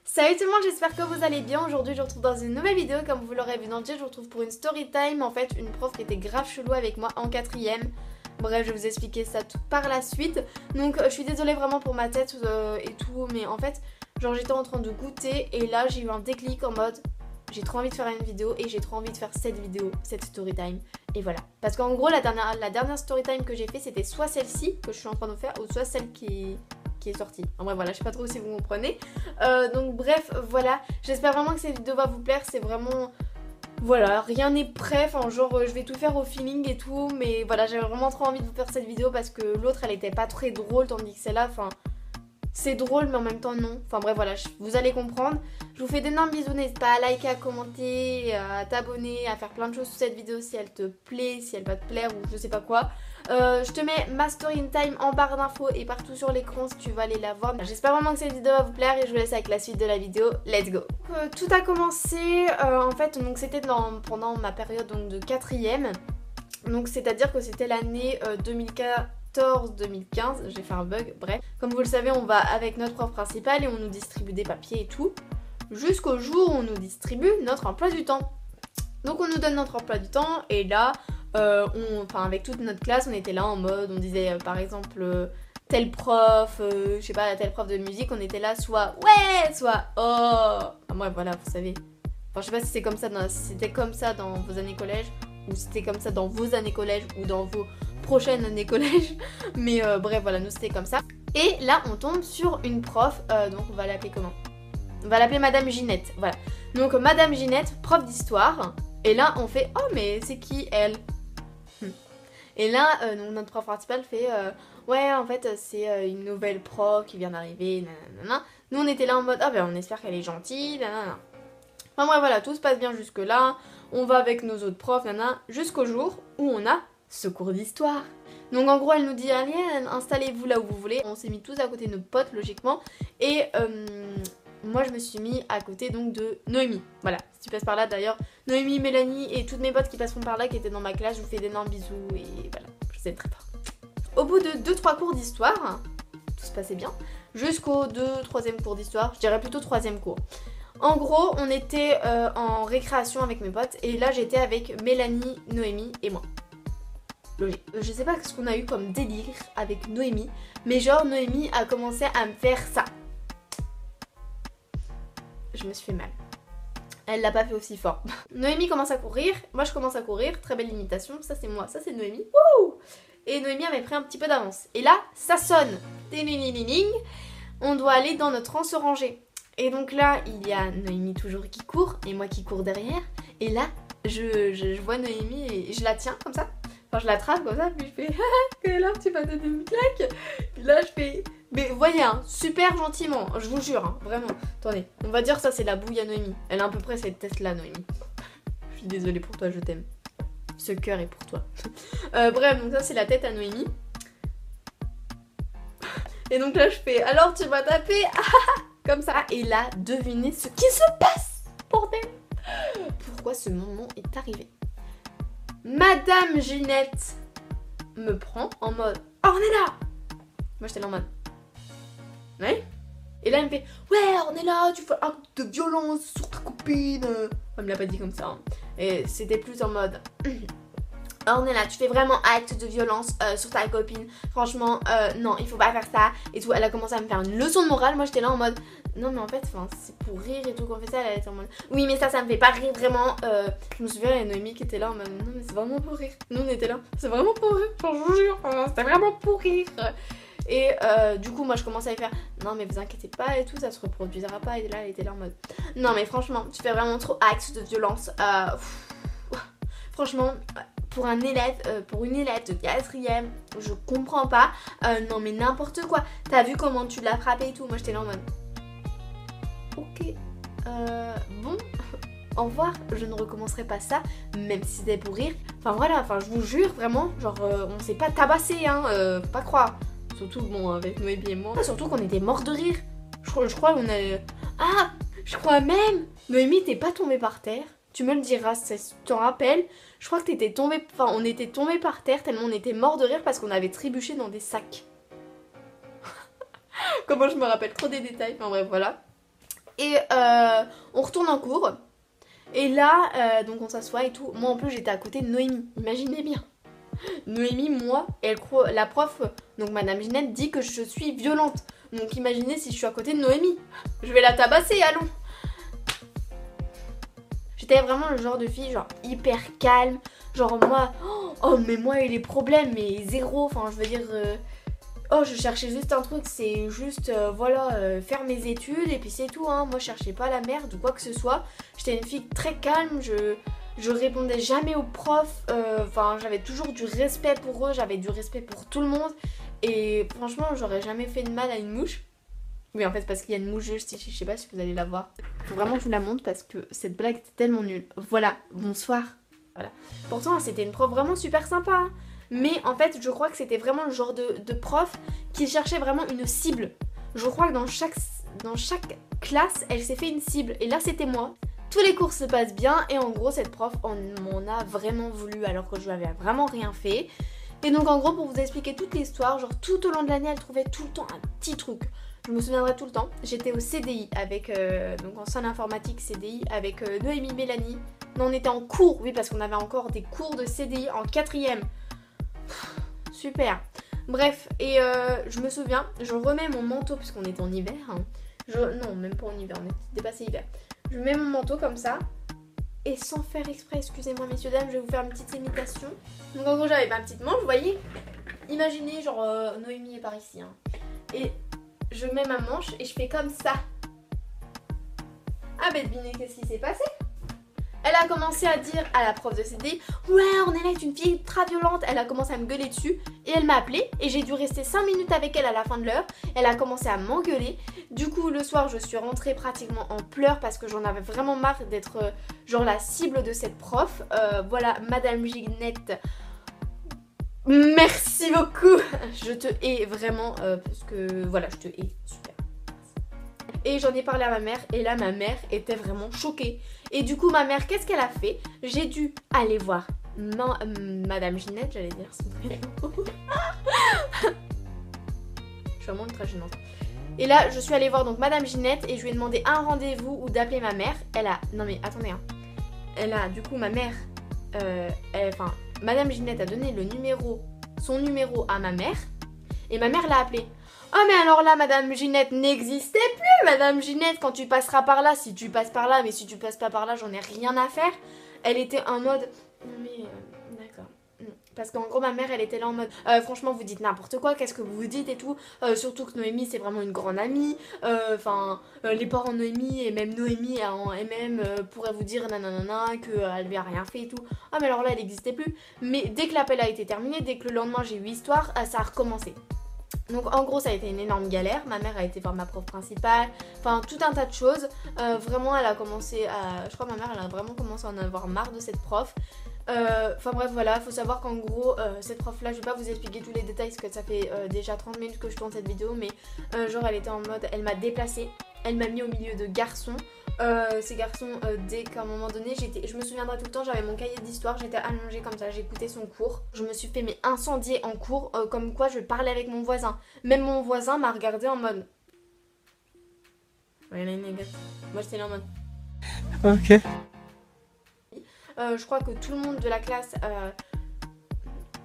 Salut tout le monde, j'espère que vous allez bien. Aujourd'hui je vous retrouve dans une nouvelle vidéo. Comme vous l'aurez vu dans le titre, je vous retrouve pour une story time. En fait une prof qui était grave chelou avec moi en 4ème. Bref, je vais vous expliquer ça tout par la suite. Donc je suis désolée vraiment pour ma tête et tout. Mais en fait genre j'étais en train de goûter et là j'ai eu un déclic en mode j'ai trop envie de faire une vidéo et j'ai trop envie de faire cette vidéo, cette story time. Et voilà. Parce qu'en gros la dernière story time que j'ai fait c'était soit celle-ci que je suis en train de faire ou soit celle qui est sortie. En vrai voilà, je sais pas trop si vous comprenez. Donc bref, voilà. J'espère vraiment que cette vidéo va vous plaire. C'est vraiment... Voilà, rien n'est prêt. Enfin genre je vais tout faire au feeling et tout. Mais voilà, j'avais vraiment trop envie de vous faire cette vidéo parce que l'autre elle était pas très drôle tandis que celle-là, enfin... C'est drôle mais en même temps non. Enfin bref voilà, vous allez comprendre. Je vous fais d'énormes bisous, n'hésite pas à liker, à commenter, à t'abonner, à faire plein de choses sous cette vidéo si elle te plaît, si elle va te plaire ou je sais pas quoi. Je te mets ma story in time en barre d'infos et partout sur l'écran si tu veux aller la voir. J'espère vraiment que cette vidéo va vous plaire et je vous laisse avec la suite de la vidéo. Let's go. Tout a commencé en fait, donc c'était pendant ma période donc, de 4ème. Donc c'est à dire que c'était l'année 2014-2015, j'ai fait un bug, bref. Comme vous le savez, on va avec notre prof principal et on nous distribue des papiers et tout. Jusqu'au jour où on nous distribue notre emploi du temps. Donc on nous donne notre emploi du temps et là, avec toute notre classe, on était là en mode, on disait par exemple tel prof, je sais pas, tel prof de musique, on était là soit ouais, soit oh. Moi voilà, vous savez. Enfin je sais pas si c'est comme ça, si c'était comme ça dans vos années collège ou si c'était comme ça dans vos années collège ou dans vos prochaines années collège. Mais bref voilà, nous c'était comme ça. Et là on tombe sur une prof, donc on va l'appeler comment ? On va l'appeler Madame Ginette, voilà. Donc Madame Ginette, prof d'histoire. Et là on fait, oh mais c'est qui elle ? Et là donc, notre prof principal fait, ouais en fait c'est une nouvelle prof qui vient d'arriver, nanana. Nous on était là en mode, ah ben on espère qu'elle est gentille, nanana. Enfin bref voilà, tout se passe bien jusque là. On va avec nos autres profs, nanana, jusqu'au jour où on a ce cours d'histoire. Donc en gros elle nous dit, allez installez-vous là où vous voulez. On s'est mis tous à côté de nos potes logiquement. Et moi je me suis mis à côté donc de Noémie. Voilà, si tu passes par là d'ailleurs, Noémie, Mélanie et toutes mes potes qui passeront par là qui étaient dans ma classe, je vous fais d'énormes bisous et voilà, je vous aime très fort. Au bout de 2-3 cours d'histoire, tout se passait bien, jusqu'au 2-3e cours d'histoire, je dirais plutôt 3e cours. En gros, on était en récréation avec mes potes et là j'étais avec Mélanie, Noémie et moi. Logique. Je sais pas ce qu'on a eu comme délire avec Noémie, mais genre Noémie a commencé à me faire ça. Je me suis fait mal. Elle l'a pas fait aussi fort. Noémie commence à courir, moi je commence à courir, très belle imitation, ça c'est moi, ça c'est Noémie. Wouh! Et Noémie avait pris un petit peu d'avance. Et là, ça sonne. Ding, on doit aller dans notre rang se ranger. Et donc là, il y a Noémie toujours qui court et moi qui cours derrière. Et là, je vois Noémie et je la tiens comme ça. Enfin, je l'attrape comme ça, puis je fais que là, tu vas donner une claque. Puis là, je fais... Mais vous voyez, hein, super gentiment, je vous jure, hein, vraiment. Attendez, on va dire ça, c'est la bouille à Noémie. Elle a à peu près cette tête-là, Noémie. Je suis désolée pour toi, je t'aime. Ce cœur est pour toi. Bref, donc ça, c'est la tête à Noémie. Et donc là, je fais, alors tu vas taper comme ça. Et là, devinez ce qui se passe, bordel. Pourquoi ce moment est arrivé? Madame Ginette me prend en mode, oh, on est là. Moi, j'étais là en mode, ouais. Et là, elle me fait, ouais, on est là, tu fais acte de violence sur ta copine. Elle me l'a pas dit comme ça. Hein. Et c'était plus en mode, oh, on est là, tu fais vraiment acte de violence sur ta copine. Franchement, non, il faut pas faire ça. Et tout, elle a commencé à me faire une leçon de morale. Moi, j'étais là en mode, non, mais en fait, c'est pour rire et tout qu'on fait ça. Elle était en mode, oui, mais ça me fait pas rire vraiment. Je me souviens, il y a Noémie qui était là en mode, non, mais c'est vraiment pour rire. Nous, on était là, c'est vraiment pour rire. Enfin, je vous jure, c'était vraiment pour rire. Et du coup, moi, je commençais à lui faire, non, mais vous inquiétez pas et tout, ça se reproduira pas. Et là, elle était là en mode, non, mais franchement, tu fais vraiment trop acte de violence. Franchement. Pour un élève, pour une élève de 4ème, je comprends pas. Non mais n'importe quoi. T'as vu comment tu l'as frappé et tout. Moi j'étais là en mode, ok, bon, au revoir. Je ne recommencerai pas ça, même si c'était pour rire. Enfin voilà, enfin je vous jure vraiment, genre on s'est pas tabassé, hein, faut pas croire. Surtout bon avec Noémie et moi. Surtout qu'on était morts de rire. Je crois qu'on a... Ah, je crois même, Noémie t'es pas tombée par terre. Tu me le diras si tu t'en rappelles. Je crois que t'étais tombée, enfin on était tombé par terre tellement on était mort de rire parce qu'on avait trébuché dans des sacs. Comment je me rappelle trop des détails, enfin bref voilà. Et on retourne en cours. Et là, donc on s'assoit et tout. Moi en plus j'étais à côté de Noémie, imaginez bien. Noémie, moi, la prof, donc Madame Ginette, dit que je suis violente. Donc imaginez si je suis à côté de Noémie. Je vais la tabasser, allons. J'étais vraiment le genre de fille genre hyper calme. Genre moi, oh mais moi et les problèmes, mais zéro. Enfin je veux dire, oh je cherchais juste un truc, c'est juste voilà, faire mes études et puis c'est tout hein. Moi je cherchais pas la merde ou quoi que ce soit. J'étais une fille très calme, je répondais jamais aux profs. Enfin j'avais toujours du respect pour eux, j'avais du respect pour tout le monde. Et franchement j'aurais jamais fait de mal à une mouche. Oui en fait parce qu'il y a une mouche juste ici, je sais pas si vous allez la voir. Faut vraiment que je vous la montre parce que cette blague était tellement nulle. Voilà, bonsoir. Voilà. Pourtant c'était une prof vraiment super sympa hein. Mais en fait je crois que c'était vraiment le genre de prof qui cherchait vraiment une cible. Je crois que dans chaque classe elle s'est fait une cible et là c'était moi. Tous les cours se passent bien et en gros cette prof m'en a vraiment voulu alors que je lui avais vraiment rien fait. Et donc en gros pour vous expliquer toute l'histoire, genre tout au long de l'année elle trouvait tout le temps un petit truc. Je me souviendrai tout le temps. J'étais au CDI avec, donc en salle informatique CDI avec Noémie, Mélanie. Non, on était en cours, oui, parce qu'on avait encore des cours de CDI en 4e. Super. Bref, et je me souviens, je remets mon manteau, puisqu'on est en hiver. Hein. Non, même pas en hiver, on est dépassé l'hiver. Je mets mon manteau comme ça. Et sans faire exprès, excusez-moi messieurs dames, je vais vous faire une petite imitation. Donc en gros, j'avais ma petite manche, vous voyez. Imaginez, genre, Noémie est par ici. Hein. Et je mets ma manche et je fais comme ça. Ah ben devinez qu'est-ce qui s'est passé? Elle a commencé à dire à la prof de CDI, ouais on est là avec une fille ultra violente. Elle a commencé à me gueuler dessus et elle m'a appelée et j'ai dû rester 5 minutes avec elle à la fin de l'heure. Elle a commencé à m'engueuler. Du coup le soir je suis rentrée pratiquement en pleurs parce que j'en avais vraiment marre d'être genre la cible de cette prof. Voilà Madame Ginette. Merci beaucoup. Je te hais vraiment parce que voilà je te hais, super. Et j'en ai parlé à ma mère et là ma mère était vraiment choquée. Et du coup ma mère qu'est-ce qu'elle a fait? J'ai dû aller voir Madame Ginette, j'allais dire son prénom. Je suis vraiment ultra gênante. Et là je suis allée voir donc Madame Ginette et je lui ai demandé un rendez-vous ou d'appeler ma mère. Elle a, non mais attendez hein. Elle a du coup ma mère, enfin Madame Ginette a donné son numéro à ma mère et ma mère l'a appelée. Oh mais alors là Madame Ginette n'existait plus. Madame Ginette quand tu passeras par là, si tu passes par là, mais si tu passes pas par là j'en ai rien à faire. Elle était en mode, non mais d'accord. Parce qu'en gros ma mère elle était là en mode franchement vous dites n'importe quoi, qu'est-ce que vous dites et tout. Surtout que Noémie c'est vraiment une grande amie. Enfin les parents de Noémie et même Noémie en elle-même pourraient vous dire nanana qu'elle lui a rien fait et tout. Ah mais alors là elle n'existait plus. Mais dès que l'appel a été terminé, dès que le lendemain j'ai eu histoire, ça a recommencé. Donc en gros ça a été une énorme galère, ma mère a été voir ma prof principale, enfin tout un tas de choses. Vraiment elle a commencé à, je crois que ma mère elle a vraiment commencé à en avoir marre de cette prof. Enfin bref voilà, faut savoir qu'en gros cette prof là, je vais pas vous expliquer tous les détails parce que ça fait déjà 30 minutes que je tourne cette vidéo. Mais genre elle était en mode, elle m'a déplacée, elle m'a mis au milieu de garçons. Ces garçons dès qu'à un moment donné je me souviendrai tout le temps, j'avais mon cahier d'histoire, j'étais allongée comme ça, j'écoutais son cours. Je me suis fait incendier en cours, comme quoi je parlais avec mon voisin. Même mon voisin m'a regardé en mode ouais, moi j'étais là en mode ok. Je crois que tout le monde de la classe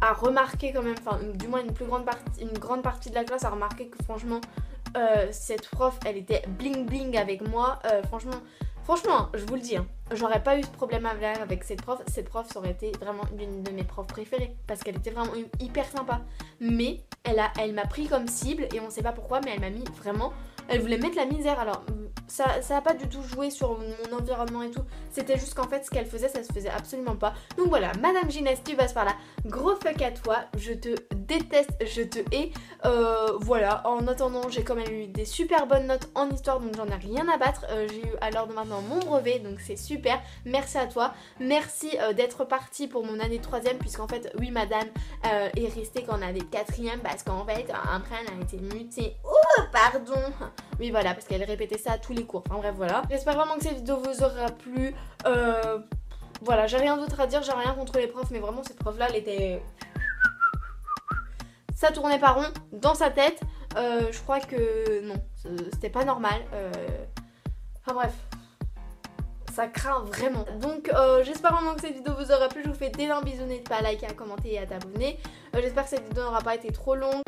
a remarqué quand même, enfin du moins une grande partie de la classe a remarqué que franchement cette prof elle était bling bling avec moi. Franchement je vous le dis hein, j'aurais pas eu de problème avec cette prof. Cette prof ça aurait été vraiment l'une de mes profs préférées parce qu'elle était vraiment hyper sympa. Mais elle m'a pris comme cible et on sait pas pourquoi, mais elle m'a mis vraiment, elle voulait mettre la misère. Alors ça a pas du tout joué sur mon environnement et tout, c'était juste qu'en fait ce qu'elle faisait ça se faisait absolument pas. Donc voilà Madame Ginette, tu passes par là, gros fuck à toi, je te déteste, je te hais. Voilà, en attendant j'ai quand même eu des super bonnes notes en histoire donc j'en ai rien à battre. J'ai eu à l'heure de maintenant mon brevet donc c'est super, merci à toi. Merci d'être partie pour mon année de 3ème puisqu'en fait oui madame est restée quand on avait 4ème parce qu'en fait après elle a été mutée. Oh pardon. Oui voilà parce qu'elle répétait ça à tous les cours, enfin bref voilà. J'espère vraiment que cette vidéo vous aura plu. Voilà, j'ai rien d'autre à dire, j'ai rien contre les profs mais vraiment cette prof là elle était... Ça tournait pas rond dans sa tête. Je crois que non, c'était pas normal. Enfin bref, ça craint vraiment. Donc j'espère vraiment que cette vidéo vous aura plu. Je vous fais d'énormes bisous, n'hésitez pas à liker, à commenter et à t'abonner. J'espère que cette vidéo n'aura pas été trop longue.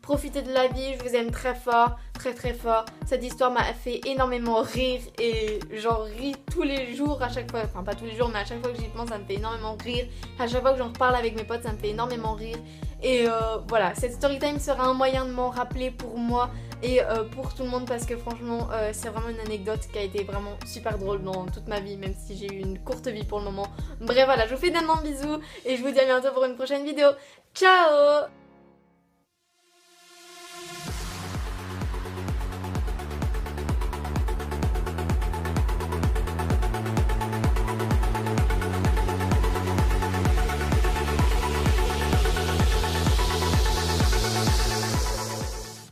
Profitez de la vie, je vous aime très fort, très très fort. Cette histoire m'a fait énormément rire et j'en ris tous les jours à chaque fois. Enfin pas tous les jours mais à chaque fois que j'y pense ça me fait énormément rire. À chaque fois que j'en reparle avec mes potes ça me fait énormément rire. Et voilà, cette story time sera un moyen de m'en rappeler pour moi et pour tout le monde parce que franchement c'est vraiment une anecdote qui a été vraiment super drôle dans toute ma vie, même si j'ai eu une courte vie pour le moment. Bref voilà, je vous fais d'énormes bisous et je vous dis à bientôt pour une prochaine vidéo. Ciao!